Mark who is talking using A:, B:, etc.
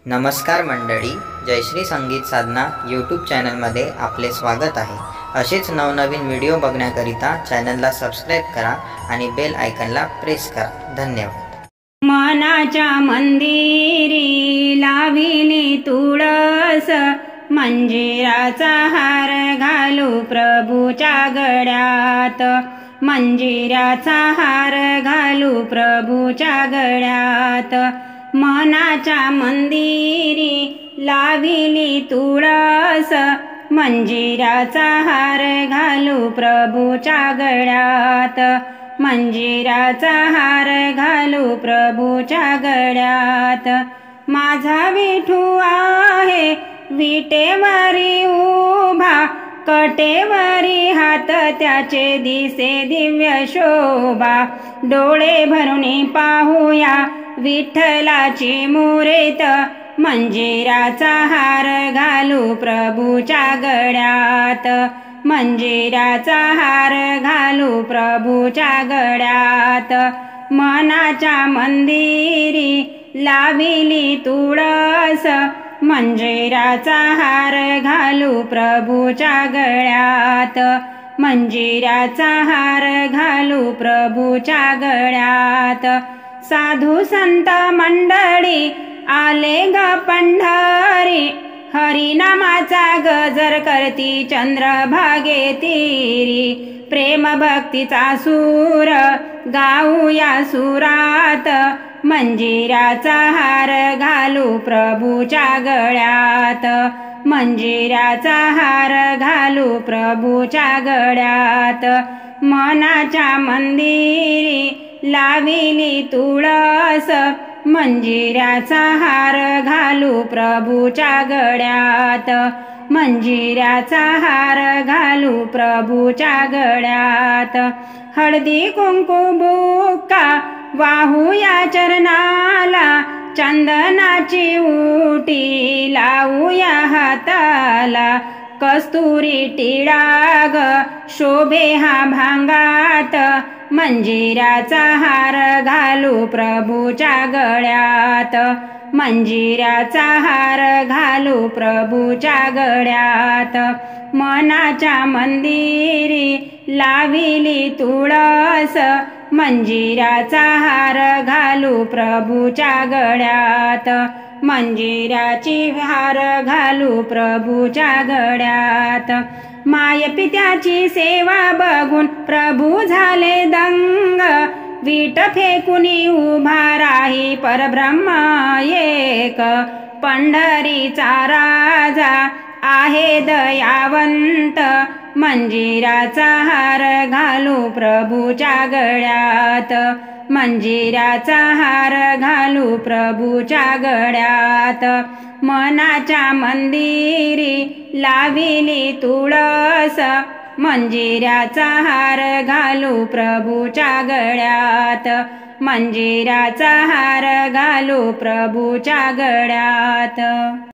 A: नमस्कार मंडळी, जयश्री संगीत साधना यूट्यूब चॅनलमध्ये आपले स्वागत आहे। असेच नवनवीन व्हिडिओ बघण्याकरिता चॅनलला सबस्क्राइब करा आणि बेल आयकॉनला प्रेस करा। धन्यवाद।
B: मनाच्या मंदिरी लाविली तुळस, मंजिराचा हार घालू प्रभूच्या गळ्यात, मंजिराचा हार घालू प्रभूच्या गळ्यात। मनाच्या मंदिरी लाविली तुळस, मंजिराचा हार घालू प्रभूच्या गळ्यात, मंजिराचा हार घालू प्रभूच्या गळ्यात। माझा विठू आहे विटेवरी उभा, कटेवरी हात त्याचे दिसे दिव्य शोभा। डोळे भरून पाहूया विठ्ठलाची मूरत, मंजिराचा हार घालू प्रभूच्या गळ्यात, मंजिराचा हार घालू प्रभूच्या गळ्यात। मनाच्या मंदिरी लाविली तुळस, मंजिराचा हार घालू प्रभूच्या गळ्यात, मंजिराचा हार घालू प्रभूच्या गळ्यात। साधू संत मंडळी आले ग पंढरी, हरिनामाचा गजर करती चंद्रभागे तीरी। प्रेम भक्तीचा सूर गाऊया सुरात, मंजिराचा हार घालू प्रभूच्या गळ्यात, मंजिराचा हार घालू प्रभूच्या गळ्यात। मनाच्या मंदिरी लाविली तुळस, मंजिराचा हार घालू प्रभूच्या गळ्यात, मंजिराचा हार घालू प्रभूच्या गळ्यात। हळदी कुंकू बुक्का वाहूया चरणाला, चंदनाची उटी लावूया हाताला। कस्तुरी टिळा ग शोभे हा भांगात, मंजिराचा हार घालू प्रभूच्या गळ्यात, मंजिराचा हार घालू प्रभूच्या गळ्यात। मनाच्या मंदिरी लाविली तुळस, मंजिराचा हार घालू प्रभूच्या गळ्यात, मंजिराची हार घालू प्रभूच्या गळ्यात। माय पित्याची सेवा बघून प्रभू झाले दंग, वीट फेकुनी उभा राही परब्रह्म एक। पंढरीचा राजा आहे दयावंत, मंजिराचा हार घालू प्रभूच्या गळ्यात, मंजिराचा हार घालू प्रभूच्या गळ्यात। मनाच्या मंदिरी लाविली तुळस, मंजिराचा हार घालू प्रभूच्या गळ्यात, मंजिराचा हार घालू प्रभूच्या गळ्यात।